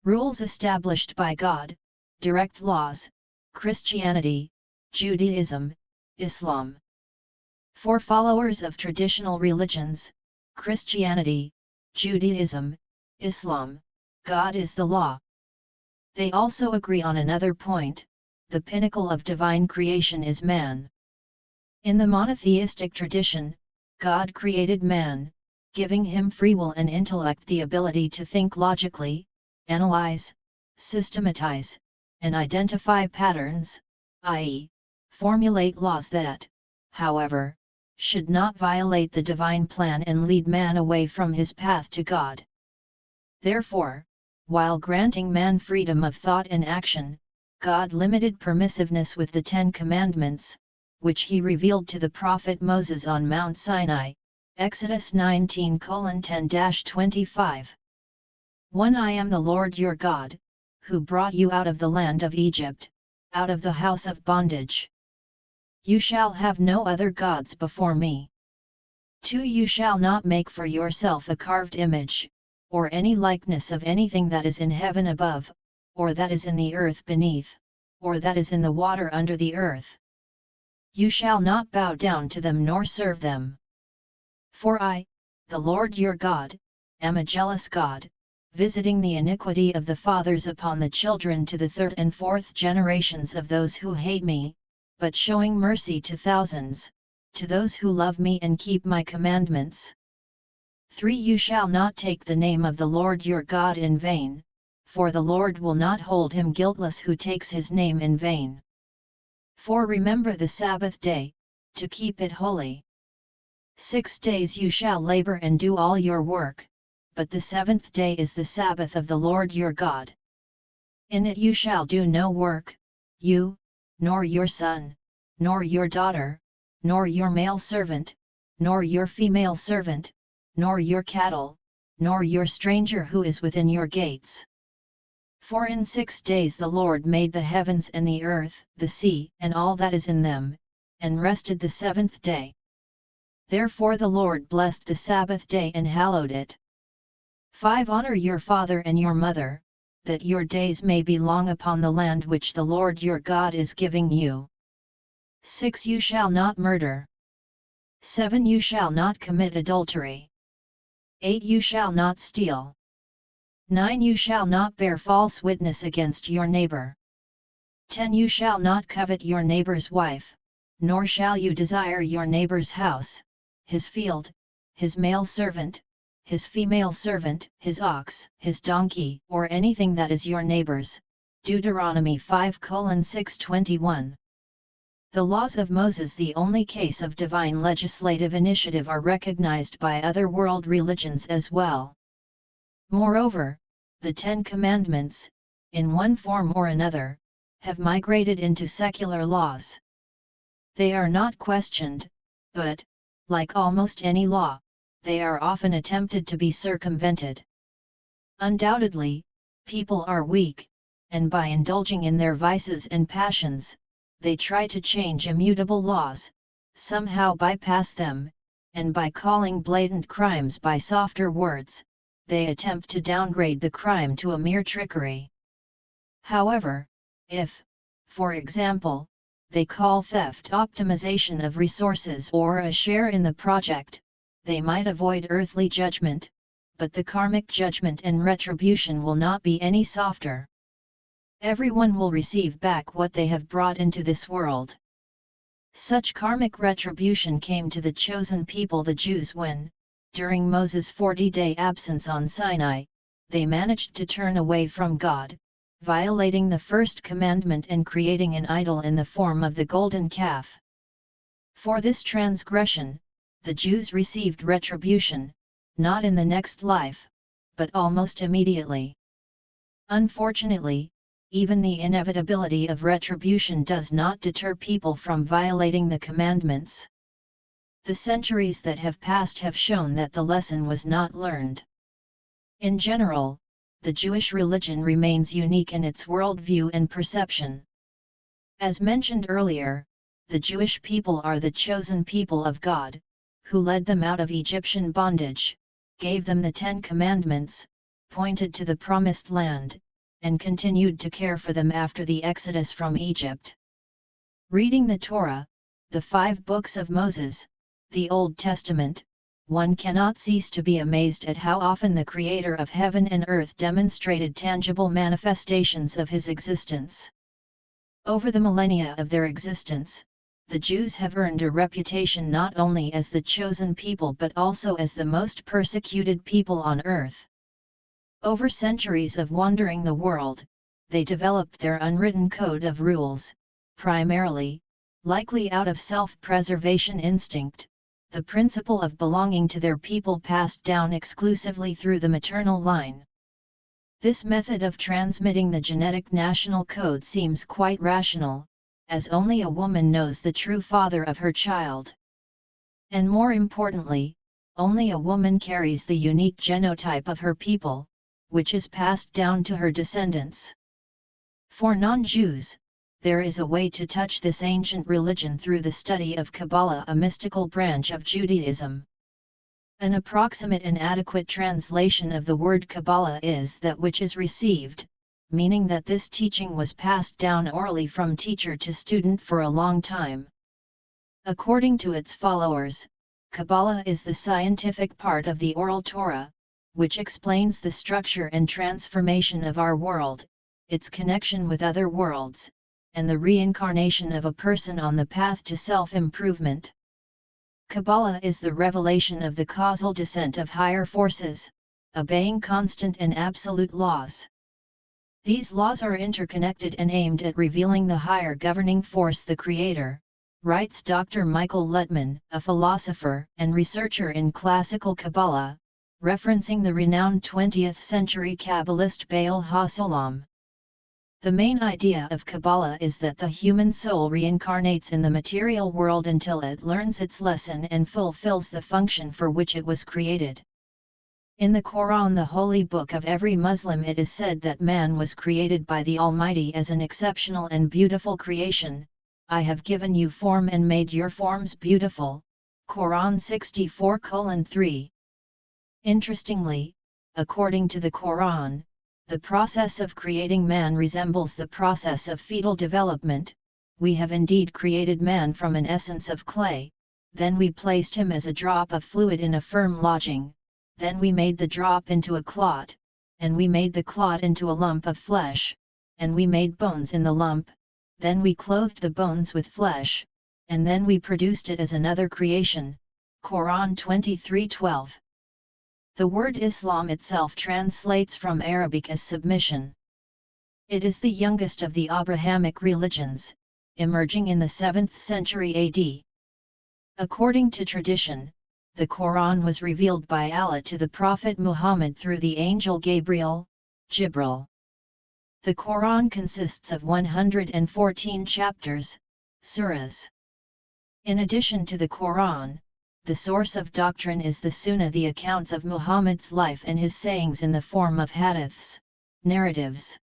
Rules established by God, direct laws, Christianity, Judaism, Islam. For followers of traditional religions, Christianity, Judaism, Islam, God is the law. They also agree on another point: the pinnacle of divine creation is man. In the monotheistic tradition, God created man, giving him free will and intellect, the ability to think logically, analyze, systematize, and identify patterns, i.e., formulate laws that, however, should not violate the divine plan and lead man away from his path to God. Therefore, while granting man freedom of thought and action, God limited permissiveness with the Ten Commandments, which he revealed to the prophet Moses on Mount Sinai, Exodus 19:10-25. 1. I am the Lord your God, who brought you out of the land of Egypt, out of the house of bondage. You shall have no other gods before me. 2. You shall not make for yourself a carved image, or any likeness of anything that is in heaven above, or that is in the earth beneath, or that is in the water under the earth. You shall not bow down to them nor serve them. For I, the Lord your God, am a jealous God, visiting the iniquity of the fathers upon the children to the third and fourth generations of those who hate me, but showing mercy to thousands, to those who love me and keep my commandments. 3. You shall not take the name of the Lord your God in vain, for the Lord will not hold him guiltless who takes his name in vain. 4. Remember the Sabbath day, to keep it holy. 6 days you shall labor and do all your work, but the seventh day is the Sabbath of the Lord your God. In it you shall do no work, you, nor your son, nor your daughter, nor your male servant, nor your female servant, nor your cattle, nor your stranger who is within your gates. For in 6 days the Lord made the heavens and the earth, the sea, and all that is in them, and rested the seventh day. Therefore the Lord blessed the Sabbath day and hallowed it. 5. Honor your father and your mother, that your days may be long upon the land which the Lord your God is giving you. 6. You shall not murder. 7. You shall not commit adultery. 8. You shall not steal. 9. You shall not bear false witness against your neighbor. 10. You shall not covet your neighbor's wife, nor shall you desire your neighbor's house, his field, his male servant, his female servant, his ox, his donkey, or anything that is your neighbor's. Deuteronomy 5:6-21. The laws of Moses, the only case of divine legislative initiative, are recognized by other world religions as well. Moreover, the Ten Commandments, in one form or another, have migrated into secular laws. They are not questioned, but, like almost any law, they are often attempted to be circumvented. Undoubtedly, people are weak, and by indulging in their vices and passions, they try to change immutable laws, somehow bypass them, and by calling blatant crimes by softer words, they attempt to downgrade the crime to a mere trickery. However, if, for example, they call theft optimization of resources or a share in the project, they might avoid earthly judgment, but the karmic judgment and retribution will not be any softer. Everyone will receive back what they have brought into this world. Such karmic retribution came to the chosen people, the Jews, when, during Moses' 40-day absence on Sinai, they managed to turn away from God, violating the first commandment and creating an idol in the form of the golden calf. For this transgression, the Jews received retribution, not in the next life, but almost immediately. Unfortunately, even the inevitability of retribution does not deter people from violating the commandments. The centuries that have passed have shown that the lesson was not learned. In general, the Jewish religion remains unique in its worldview and perception. As mentioned earlier, the Jewish people are the chosen people of God, who led them out of Egyptian bondage, gave them the Ten Commandments, pointed to the Promised Land, and continued to care for them after the exodus from Egypt. Reading the Torah, the 5 books of Moses, the Old Testament, one cannot cease to be amazed at how often the Creator of heaven and earth demonstrated tangible manifestations of His existence. Over the millennia of their existence, the Jews have earned a reputation not only as the chosen people but also as the most persecuted people on earth. Over centuries of wandering the world, they developed their unwritten code of rules, primarily, likely out of self-preservation instinct, the principle of belonging to their people passed down exclusively through the maternal line. This method of transmitting the genetic national code seems quite rational, as only a woman knows the true father of her child. And more importantly, only a woman carries the unique genotype of her people, which is passed down to her descendants. For non-Jews, there is a way to touch this ancient religion through the study of Kabbalah, a mystical branch of Judaism. An approximate and adequate translation of the word Kabbalah is that which is received, meaning that this teaching was passed down orally from teacher to student for a long time. According to its followers, Kabbalah is the scientific part of the oral Torah, which explains the structure and transformation of our world, its connection with other worlds, and the reincarnation of a person on the path to self-improvement. Kabbalah is the revelation of the causal descent of higher forces, obeying constant and absolute laws. These laws are interconnected and aimed at revealing the higher governing force, the Creator, writes Dr. Michael Lutman, a philosopher and researcher in classical Kabbalah, referencing the renowned 20th-century Kabbalist Baal HaSulam. The main idea of Kabbalah is that the human soul reincarnates in the material world until it learns its lesson and fulfills the function for which it was created. In the Quran, the holy book of every Muslim, it is said that man was created by the Almighty as an exceptional and beautiful creation. I have given you form and made your forms beautiful. Quran 64:3. Interestingly, according to the Quran, the process of creating man resembles the process of fetal development. We have indeed created man from an essence of clay, then we placed him as a drop of fluid in a firm lodging, then we made the drop into a clot, and we made the clot into a lump of flesh, and we made bones in the lump, then we clothed the bones with flesh, and then we produced it as another creation. Quran 23:12. The word Islam itself translates from Arabic as submission. It is the youngest of the Abrahamic religions, emerging in the 7th century AD. According to tradition, the Quran was revealed by Allah to the Prophet Muhammad through the angel Gabriel, Jibril. The Quran consists of 114 chapters, surahs. In addition to the Quran, the source of doctrine is the Sunnah, the accounts of Muhammad's life and his sayings in the form of hadiths, narratives.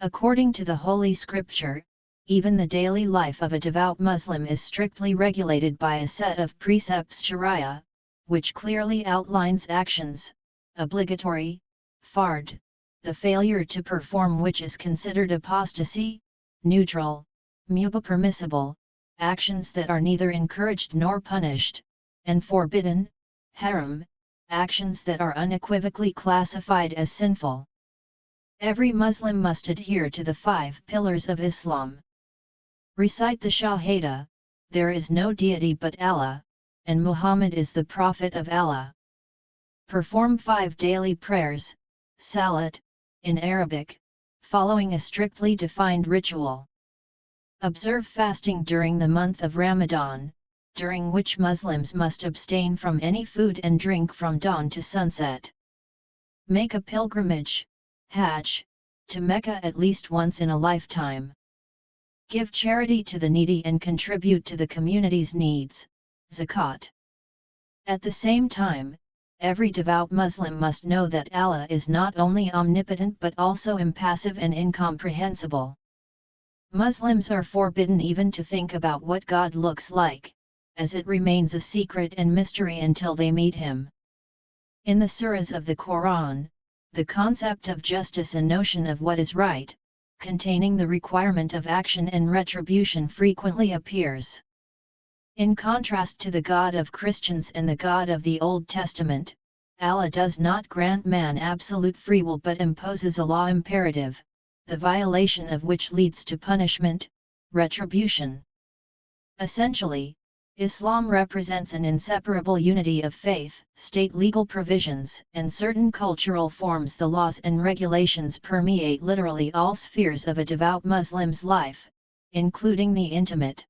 According to the Holy Scripture, even the daily life of a devout Muslim is strictly regulated by a set of precepts, Sharia, which clearly outlines actions, obligatory, fard, the failure to perform which is considered apostasy, neutral, mubah, permissible, actions that are neither encouraged nor punished, and forbidden, haram, actions that are unequivocally classified as sinful. Every Muslim must adhere to the 5 pillars of Islam. Recite the Shahada, there is no deity but Allah, and Muhammad is the Prophet of Allah. Perform 5 daily prayers, salat, in Arabic, following a strictly defined ritual. Observe fasting during the month of Ramadan, during which Muslims must abstain from any food and drink from dawn to sunset. Make a pilgrimage, Hajj, to Mecca at least once in a lifetime. Give charity to the needy and contribute to the community's needs, zakat. At the same time, every devout Muslim must know that Allah is not only omnipotent but also impassive and incomprehensible. Muslims are forbidden even to think about what God looks like, as it remains a secret and mystery until they meet Him. In the surahs of the Quran, the concept of justice and notion of what is right, containing the requirement of action and retribution, frequently appears. In contrast to the God of Christians and the God of the Old Testament, Allah does not grant man absolute free will but imposes a law imperative, the violation of which leads to punishment, retribution. Essentially, Islam represents an inseparable unity of faith, state legal provisions, and certain cultural forms. The laws and regulations permeate literally all spheres of a devout Muslim's life, including the intimate.